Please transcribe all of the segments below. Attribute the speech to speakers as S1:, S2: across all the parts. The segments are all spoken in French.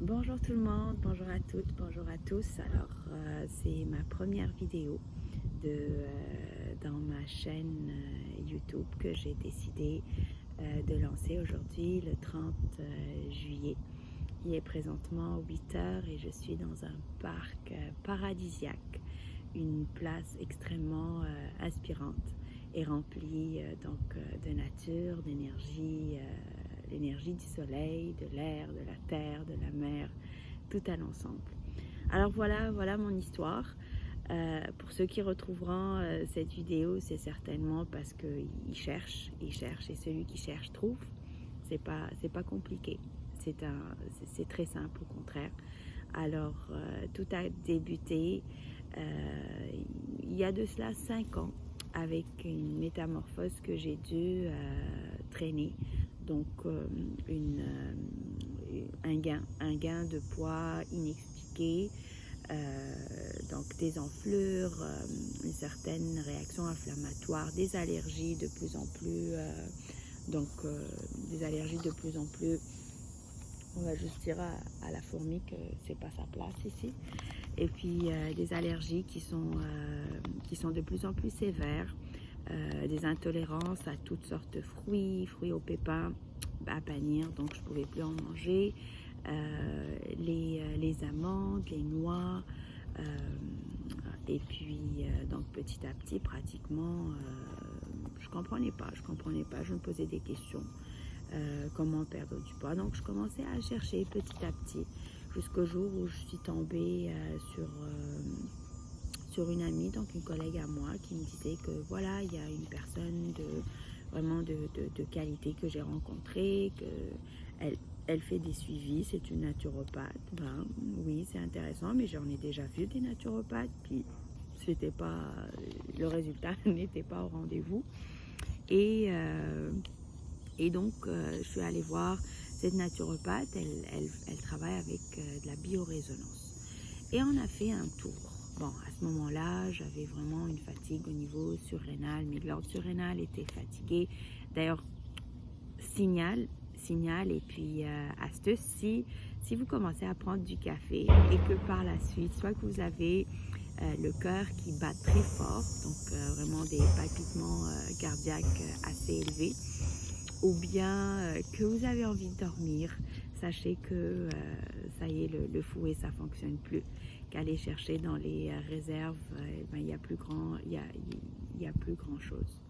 S1: Bonjour tout le monde, bonjour à toutes, bonjour à tous. Alors, c'est ma première vidéo dans ma chaîne YouTube que j'ai décidé de lancer aujourd'hui, le 30 juillet. Il est présentement 8 heures et je suis dans un parc paradisiaque, une place extrêmement inspirante et remplie de nature, d'énergie, l'énergie du soleil, de l'air, de la terre, de la mer, tout à l'ensemble. Alors voilà mon histoire. Pour ceux qui retrouveront cette vidéo, c'est certainement parce qu'ils cherchent, et celui qui cherche trouve. C'est pas compliqué. C'est très simple au contraire. Alors, tout a débuté il y a de cela 5 ans avec une métamorphose que j'ai dû traîner. Donc, un gain de poids inexpliqué, donc des enflures, une certaine réaction inflammatoire, des allergies de plus en plus, des allergies de plus en plus, on va juste dire à la fourmi que c'est pas sa place ici. Et puis des allergies qui sont de plus en plus sévères, des intolérances à toutes sortes de fruits aux pépins, à bannir, donc je ne pouvais plus en manger, les amandes, les noix, et puis donc petit à petit pratiquement, je comprenais pas, je me posais des questions. Comment perdre du poids. Donc je commençais à chercher petit à petit jusqu'au jour où je suis tombée sur une amie, donc une collègue à moi qui me disait que voilà, il y a une personne vraiment de qualité que j'ai rencontrée, elle fait des suivis, c'est une naturopathe. Ben, oui, c'est intéressant, mais j'en ai déjà vu des naturopathes, puis c'était pas, le résultat n'était pas au rendez-vous. Et donc, je suis allée voir cette naturopathe, elle travaille avec de la biorésonance. Et on a fait un tour. Bon, à ce moment-là, j'avais vraiment une fatigue au niveau surrénal. Mes glandes surrénales étaient fatiguées. D'ailleurs, signal, et puis astuce, si vous commencez à prendre du café et que par la suite, soit que vous avez le cœur qui bat très fort, donc vraiment des palpitements cardiaques assez élevés, ou bien que vous avez envie de dormir, sachez que ça y est, le fouet, ça ne fonctionne plus. Qu'aller chercher dans les réserves, ben, il n'y a plus grand chose.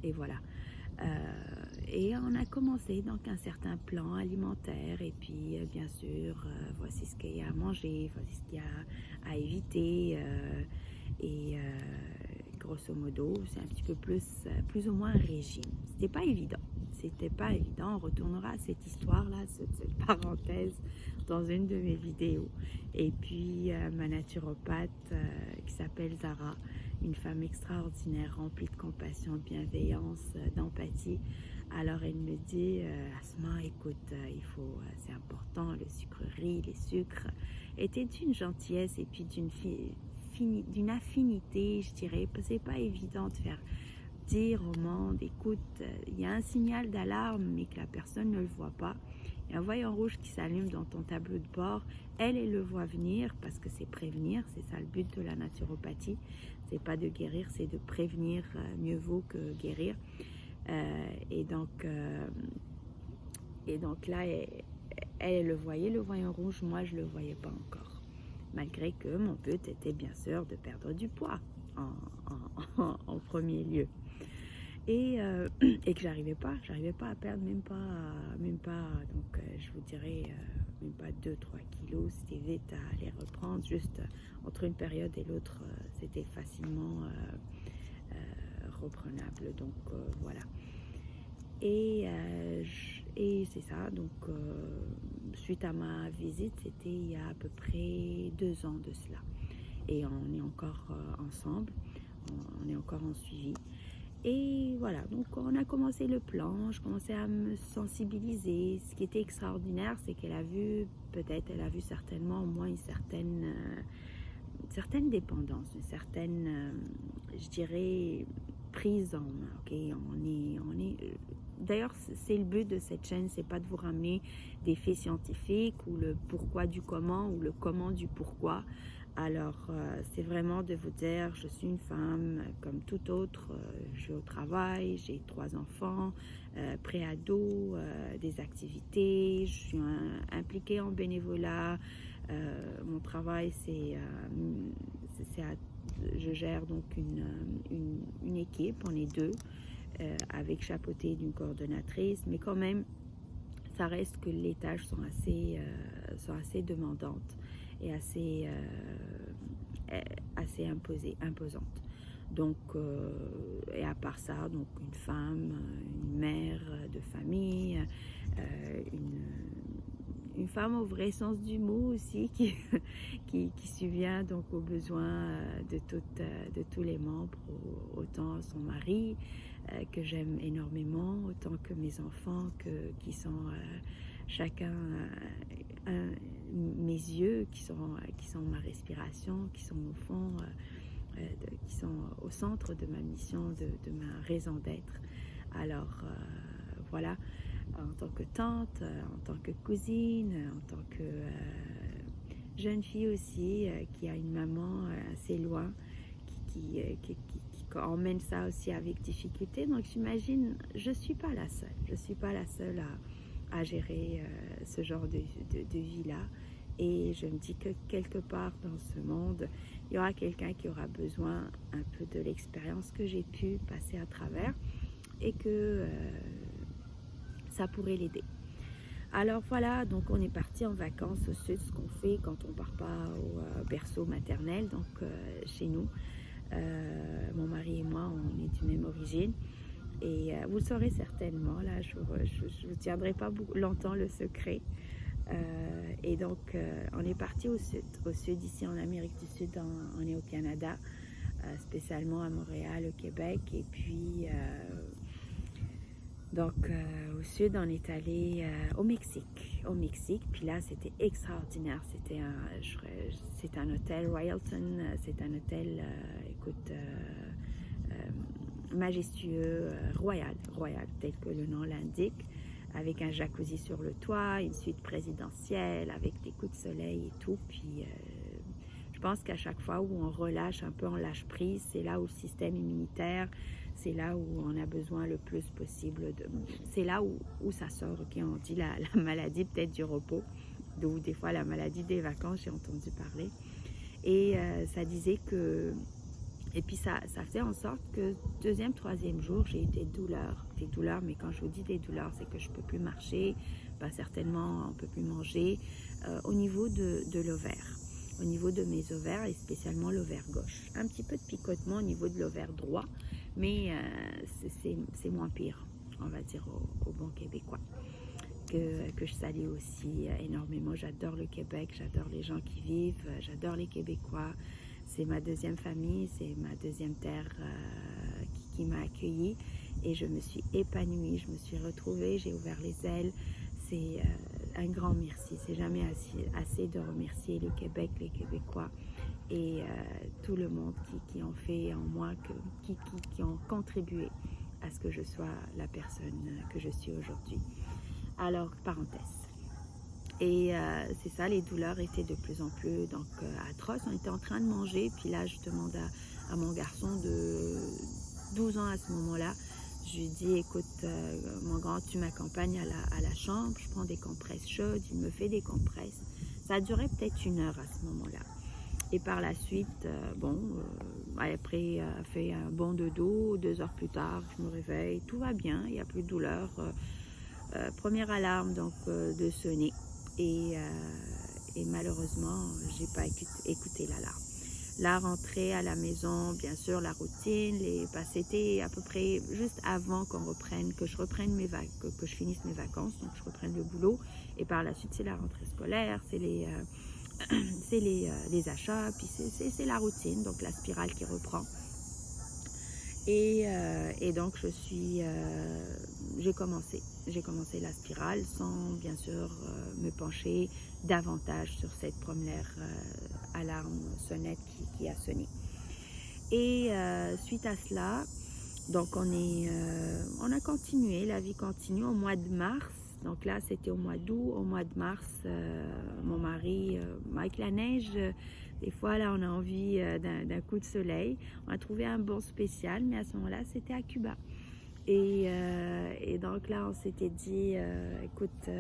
S1: Et voilà. Et on a commencé donc un certain plan alimentaire et puis bien sûr voici ce qu'il y a à manger, voici ce qu'il y a à éviter et grosso modo c'est un petit peu plus ou moins un régime. C'était pas évident, on retournera à cette histoire là, cette parenthèse dans une de mes vidéos. Et puis ma naturopathe qui s'appelle Zara, une femme extraordinaire, remplie de compassion, de bienveillance, d'empathie. Alors elle me dit, Asma, écoute, c'est important, le sucrerie, les sucres, était d'une gentillesse et puis d'une affinité, je dirais. C'est pas évident de faire dire au monde, écoute, il y a un signal d'alarme, mais que la personne ne le voit pas. Il y a un voyant rouge qui s'allume dans ton tableau de bord. Elle le voit venir parce que c'est prévenir, c'est ça le but de la naturopathie. C'est pas de guérir, c'est de prévenir, mieux vaut que guérir. Et donc là, elle le voyait, le voyant rouge, moi je le voyais pas encore. Malgré que mon but était bien sûr de perdre du poids en premier lieu. Et que j'arrivais pas à perdre, même pas donc je vous dirais même pas 2-3 kilos, c'était vite à les reprendre, juste entre une période et l'autre, c'était facilement reprenable, donc voilà. Et c'est ça, donc suite à ma visite, c'était il y a à peu près 2 ans de cela. Et on est encore ensemble, on est encore en suivi. Et voilà, donc on a commencé le plan, je commençais à me sensibiliser. Ce qui était extraordinaire, c'est qu'elle a vu, certainement au moins une certaine dépendance, une certaine, je dirais, prise en main. Okay, on est d'ailleurs, c'est le but de cette chaîne, c'est pas de vous ramener des faits scientifiques ou le pourquoi du comment ou le comment du pourquoi. Alors, c'est vraiment de vous dire, je suis une femme comme toute autre, je vais au travail, j'ai 3 enfants, pré-ados, des activités, je suis impliquée en bénévolat. Mon travail, je gère donc une équipe, on est 2, avec chapeauté d'une coordonnatrice, mais quand même, ça reste que les tâches sont assez demandantes et assez imposantes. Donc, et à part ça, donc une femme, une mère de famille, une femme au vrai sens du mot aussi, qui subvient donc aux besoins de tous les membres, autant son mari, que j'aime énormément, autant que mes enfants, qui sont chacun mes yeux, qui sont ma respiration, qui sont au fond, qui sont au centre de ma mission, de ma raison d'être. Alors voilà, en tant que tante, en tant que cousine, en tant que jeune fille aussi, qui a une maman assez loin, qui emmène ça aussi avec difficulté. Donc j'imagine, je suis pas la seule à gérer ce genre de vie-là. Et je me dis que quelque part dans ce monde, il y aura quelqu'un qui aura besoin un peu de l'expérience que j'ai pu passer à travers et que ça pourrait l'aider. Alors voilà, donc on est parti en vacances au sud, ce qu'on fait quand on part pas au berceau maternel, donc chez nous. Mon mari et moi, on est du même origine. Et vous le saurez certainement, là, je ne vous tiendrai pas longtemps le secret. Et donc, on est parti au sud, ici en Amérique du Sud, on est au Canada, spécialement à Montréal, au Québec. Et puis, au sud, on est allé au Mexique. Puis là, c'était extraordinaire. C'est un hôtel Royalton. C'est un hôtel, majestueux, royal, tel que le nom l'indique, avec un jacuzzi sur le toit, une suite présidentielle, avec des coups de soleil et tout. Puis, je pense qu'à chaque fois où on relâche un peu, on lâche prise, c'est là où le système immunitaire, c'est là où on a besoin le plus possible c'est là où ça sort, ok, on dit la maladie peut-être du repos, ou des fois la maladie des vacances, j'ai entendu parler. Et ça disait que, et puis ça fait en sorte que 2e, 3e jour, j'ai eu des douleurs, mais quand je vous dis des douleurs, c'est que je peux plus marcher, pas certainement, on peut plus manger, au niveau de l'ovaire. Au niveau de mes ovaires et spécialement l'ovaire gauche. Un petit peu de picotement au niveau de l'ovaire droit, mais c'est moins pire, on va dire au bon québécois, que je salue aussi énormément. J'adore le Québec, j'adore les gens qui vivent, j'adore les Québécois. C'est ma 2e famille, c'est ma 2e terre qui m'a accueillie et je me suis épanouie, je me suis retrouvée, j'ai ouvert les ailes. C'est un grand merci. C'est jamais assez de remercier le Québec, les Québécois et tout le monde qui ont fait en moi, qui ont contribué à ce que je sois la personne que je suis aujourd'hui. Alors, parenthèse. Et c'est ça, les douleurs étaient de plus en plus atroces. On était en train de manger, puis là, je demande à mon garçon de 12 ans à ce moment-là, je lui dis, écoute, mon grand, tu m'accompagnes à la chambre, je prends des compresses chaudes, il me fait des compresses. Ça a duré peut-être 1 heure à ce moment-là. Et par la suite, après, fait un bon dodo, 2 heures plus tard, je me réveille, tout va bien, il n'y a plus de douleur. Première alarme donc de sonner et malheureusement, j'ai pas écouté l'alarme. La rentrée à la maison, bien sûr, la routine, c'était à peu près juste avant que je reprenne que je finisse mes vacances, donc je reprenne le boulot. Et par la suite, c'est la rentrée scolaire, c'est les achats, puis c'est la routine, donc la spirale qui reprend. Et donc, j'ai commencé la spirale sans, bien sûr, me pencher davantage sur cette première alarme sonnette qui a sonné. Et suite à cela, Donc on a continué, la vie continue au mois de mars. Donc là, c'était au mois d'août. Au mois de mars, mon mari, avec la neige, des fois, là, on a envie d'un coup de soleil. On a trouvé un bon spécial, mais à ce moment-là, c'était à Cuba. Et donc là, on s'était dit, écoute,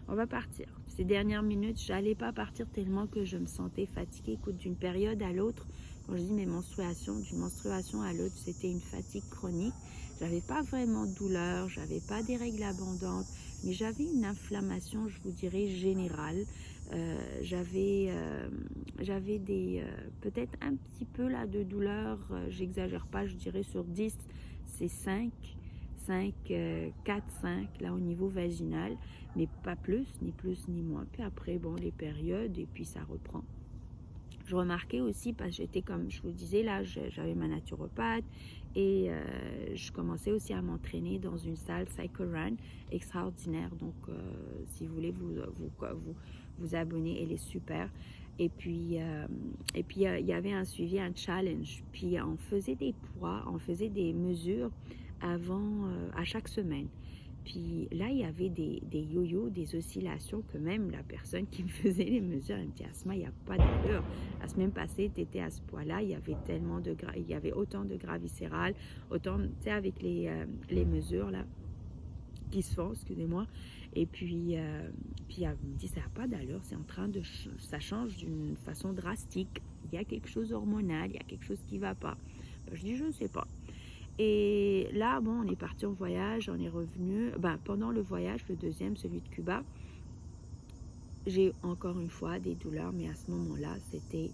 S1: on va partir. Ces dernières minutes, j'allais pas partir tellement que je me sentais fatiguée. Écoute, d'une période à l'autre, quand je dis mes menstruations, d'une menstruation à l'autre, c'était une fatigue chronique. J'avais pas vraiment de douleur, j'avais pas des règles abondantes, mais j'avais une inflammation, je vous dirais, générale. J'avais des peut-être un petit peu là de douleur, j'exagère pas, je dirais sur 10, c'est 5, 4, 5 là au niveau vaginal, mais pas plus ni moins. Puis après, bon, les périodes et puis ça reprend. Je remarquais aussi, parce que j'étais, comme je vous disais, là, j'avais ma naturopathe et je commençais aussi à m'entraîner dans une salle Cycle Run extraordinaire. Donc, si vous voulez vous abonner, elle est super. Et puis, il y avait un suivi, un challenge. Puis, on faisait des poids, on faisait des mesures avant, à chaque semaine. Puis là, il y avait des yo-yo, des oscillations que même la personne qui me faisait les mesures, elle me dit, Asma, il n'y a pas d'allure. La semaine passée, tu étais à ce poids-là, il y avait tellement de gras, il y avait autant de gras viscéral, autant, tu sais, avec les mesures là qui se font, excusez-moi. Et puis elle me dit, ça n'a pas d'allure, c'est en train de, ça change d'une façon drastique. Il y a quelque chose hormonal, il y a quelque chose qui ne va pas. Ben, je dis, je ne sais pas. Et là, bon, on est parti en voyage, on est revenu. Ben, pendant le voyage, le deuxième, celui de Cuba, j'ai encore une fois des douleurs, mais à ce moment-là, c'était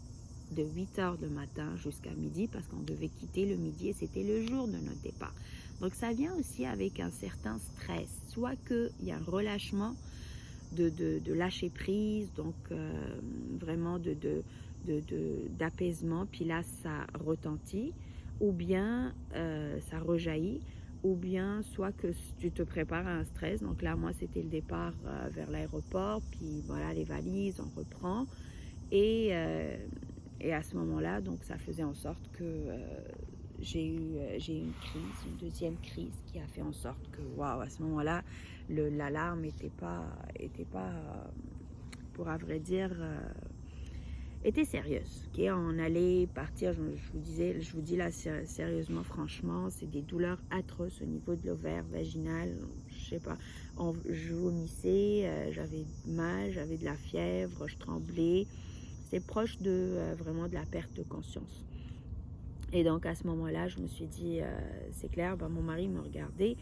S1: de 8h le matin jusqu'à midi, parce qu'on devait quitter le midi et c'était le jour de notre départ. Donc, ça vient aussi avec un certain stress, soit qu'il y a un relâchement de lâcher prise, donc vraiment d'apaisement, puis là, ça retentit, ou bien ça rejaillit, ou bien soit que tu te prépares à un stress. Donc là, moi, c'était le départ vers l'aéroport, puis voilà, les valises, on reprend. Et à ce moment-là, donc ça faisait en sorte que j'ai eu une crise, une deuxième crise qui a fait en sorte que, waouh, à ce moment-là, l'alarme était pas, pour à vrai dire, était sérieuse. Okay? On allait partir, je vous dis là sérieusement, franchement, c'est des douleurs atroces au niveau de l'ovaire vaginal. Je sais pas, je vomissais, j'avais mal, j'avais de la fièvre, je tremblais. C'est proche de vraiment de la perte de conscience. Et donc à ce moment-là, je me suis dit, c'est clair, ben, mon mari me regardait,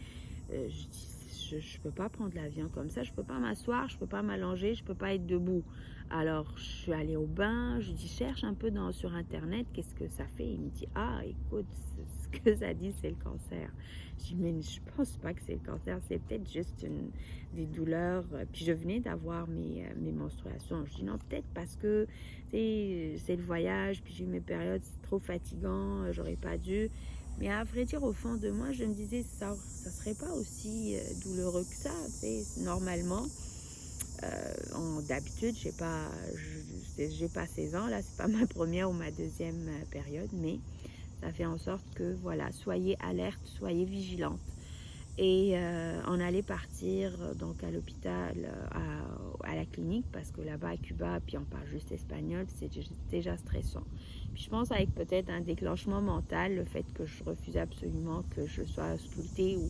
S1: je ne peux pas prendre l'avion comme ça, je ne peux pas m'asseoir, je ne peux pas m'allonger, je ne peux pas être debout. Alors je suis allée au bain, je dis, cherche un peu sur internet, qu'est-ce que ça fait? Il me dit, ah écoute, ce que ça dit, c'est le cancer. Je dis, mais je ne pense pas que c'est le cancer, c'est peut-être juste des douleurs. Puis je venais d'avoir mes menstruations. Je dis, non, peut-être parce que c'est le voyage, puis j'ai eu mes périodes, c'est trop fatigant, j'aurais pas dû. Mais à vrai dire, au fond de moi, je me disais, ça serait pas aussi douloureux que ça, tu sais, normalement. D'habitude, j'ai pas 16 ans, là, c'est pas ma première ou ma deuxième période, mais ça fait en sorte que, voilà, soyez alerte, soyez vigilante. Et on allait partir donc à l'hôpital, à la clinique, parce que là-bas à Cuba, puis on parle juste espagnol, c'est déjà stressant. Puis je pense avec peut-être un déclenchement mental, le fait que je refuse absolument que je sois auscultée, ou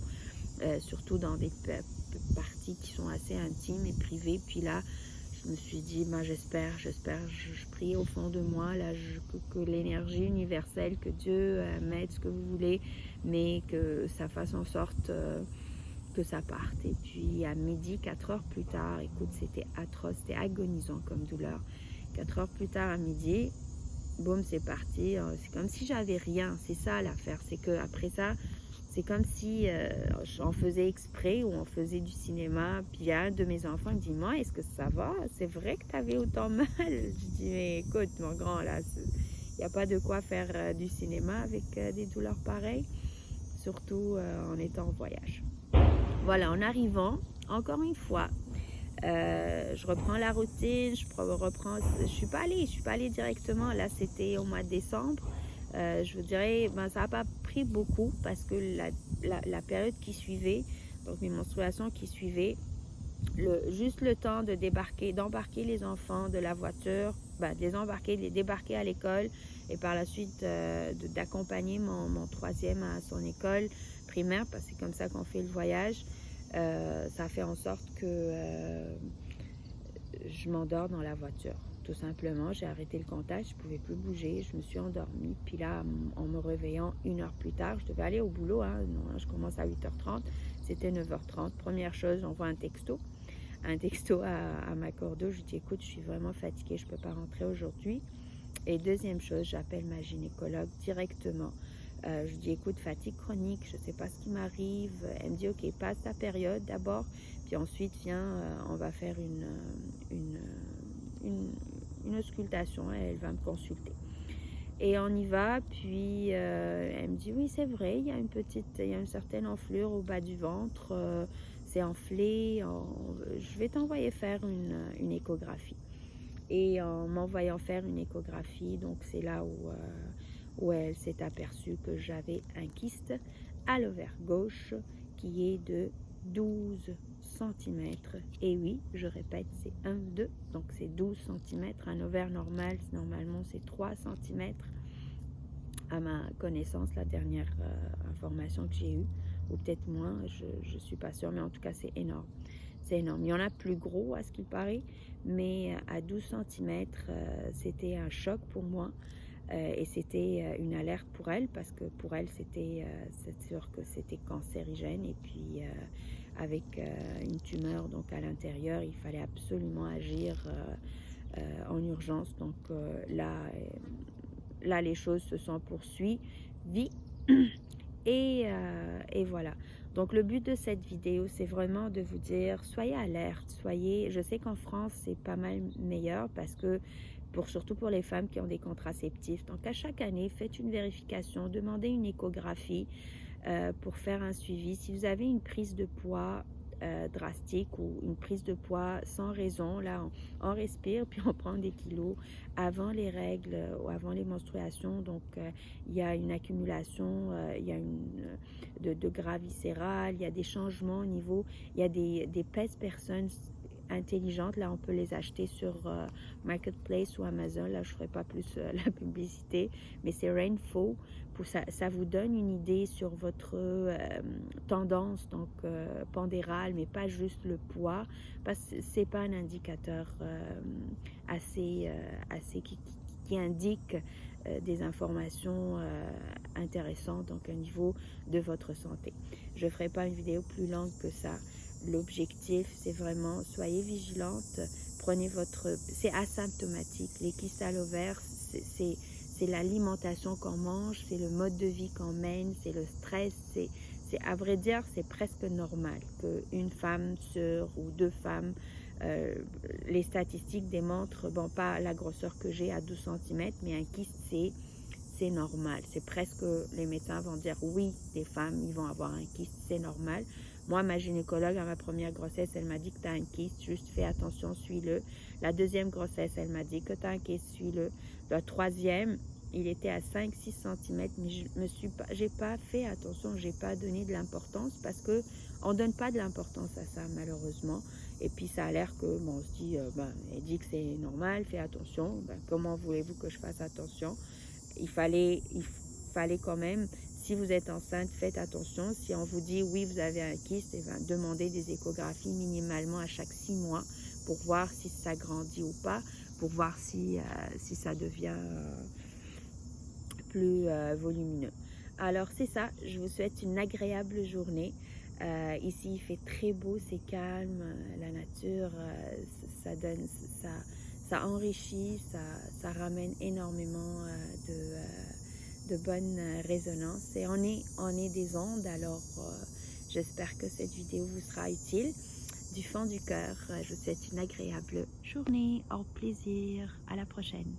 S1: surtout dans des parties qui sont assez intimes et privées. Puis là, je me suis dit, ben, j'espère, je prie au fond de moi, là, que l'énergie universelle, que Dieu m'aide, ce que vous voulez, mais que ça fasse en sorte que ça parte. Et puis à midi, 4 heures plus tard, écoute, c'était atroce, c'était agonisant comme douleur. 4 heures plus tard à midi, boum, c'est parti. C'est comme si j'avais rien, c'est ça l'affaire, c'est que après ça, c'est comme si j'en faisais exprès ou on faisait du cinéma. Puis il y a un de mes enfants qui me dit, moi, est-ce que ça va? C'est vrai que tu avais autant mal? Je dis, mais écoute, mon grand, là, il n'y a pas de quoi faire du cinéma avec des douleurs pareilles, surtout en étant en voyage. Voilà, en arrivant, encore une fois, je reprends la routine, je suis pas allée directement, là c'était au mois de décembre, Je vous dirais, ben, ça n'a pas pris beaucoup parce que la période qui suivait, donc mes menstruations qui suivaient, juste le temps de d'embarquer les enfants de la voiture, ben, de les débarquer à l'école et par la suite d'accompagner mon troisième à son école primaire, parce que c'est comme ça qu'on fait le voyage. Ça fait en sorte que je m'endors dans la voiture. Tout simplement, j'ai arrêté le contact, je ne pouvais plus bouger, je me suis endormie. Puis là, en me réveillant 1 heure plus tard, je devais aller au boulot. Non, je commence à 8h30, c'était 9h30. Première chose, j'envoie un texto à ma cordeau. Je lui dis, écoute, je suis vraiment fatiguée, je ne peux pas rentrer aujourd'hui. Et deuxième chose, j'appelle ma gynécologue directement. Je dis, écoute, fatigue chronique, je ne sais pas ce qui m'arrive. Elle me dit, ok, passe ta période d'abord, puis ensuite, viens, on va faire une auscultation, elle va me consulter. Et on y va, puis elle me dit, oui, c'est vrai, il y a une certaine enflure au bas du ventre, c'est enflé, je vais t'envoyer faire une échographie. Et en m'envoyant faire une échographie, donc c'est là où elle s'est aperçue que j'avais un kyste à l'ovaire gauche qui est de 12 cm. Et oui, je répète, c'est 1, 2, donc c'est 12 cm. Un ovaire normal, normalement c'est 3 cm. À ma connaissance, la dernière information que j'ai eue, ou peut-être moins, je ne suis pas sûre, mais en tout cas c'est énorme. C'est énorme. Il y en a plus gros à ce qu'il paraît, mais à 12 cm, c'était un choc pour moi. Et c'était une alerte pour elle, parce que pour elle, c'est sûr que c'était cancérigène. Et puis, avec une tumeur donc à l'intérieur, il fallait absolument agir en urgence. Donc là, les choses se sont poursuivies. Et voilà. Donc le but de cette vidéo, c'est vraiment de vous dire, soyez alerte, je sais qu'en France, c'est pas mal meilleur parce que, surtout pour les femmes qui ont des contraceptifs, donc à chaque année, faites une vérification, demandez une échographie pour faire un suivi. Si vous avez une prise de poids drastique ou une prise de poids sans raison, là on respire puis on prend des kilos avant les règles ou avant les menstruations. Donc il y a une accumulation, il y a de gras viscéral, il y a des changements au niveau, il y a des pèse personnes intelligentes. Là on peut les acheter sur Marketplace ou Amazon. Là je ne ferai pas plus la publicité, mais c'est Rainfo. Ça vous donne une idée sur votre tendance donc pondérale, mais pas juste le poids, parce que c'est pas un indicateur assez qui indique des informations intéressantes donc au niveau de votre santé. Je ne ferai pas une vidéo plus longue que ça. L'objectif, c'est vraiment, soyez vigilante, c'est asymptomatique. Les kystes à l'ovaire, c'est l'alimentation qu'on mange, c'est le mode de vie qu'on mène, c'est le stress, à vrai dire, c'est presque normal qu'une femme ou 2 femmes, les statistiques démontrent, bon, pas la grosseur que j'ai à 12 cm, mais un kyste, c'est normal. C'est presque, les médecins vont dire, oui, les femmes, ils vont avoir un kyste, c'est normal. Moi, ma gynécologue, à ma première grossesse, elle m'a dit que tu as un kyste, juste fais attention, suis-le. La deuxième grossesse, elle m'a dit que tu as un kyste, suis-le. La troisième, il était à 5-6 cm, mais j'ai pas fait attention, j'ai pas donné de l'importance, parce que on donne pas de l'importance à ça, malheureusement. Et puis ça a l'air que, bon, on se dit, elle dit que c'est normal, fais attention. Comment voulez-vous que je fasse attention? Il fallait quand même, si vous êtes enceinte, faites attention. Si on vous dit oui, vous avez un kyste, demandez des échographies minimalement à chaque 6 mois pour voir si ça grandit ou pas, pour voir si ça devient plus volumineux. Alors c'est ça, je vous souhaite une agréable journée. Ici il fait très beau, c'est calme, la nature, ça enrichit, ça ramène énormément de bonnes résonances, et on est des ondes. Alors j'espère que cette vidéo vous sera utile. Du fond du cœur, je vous souhaite une agréable journée, au plaisir, à la prochaine.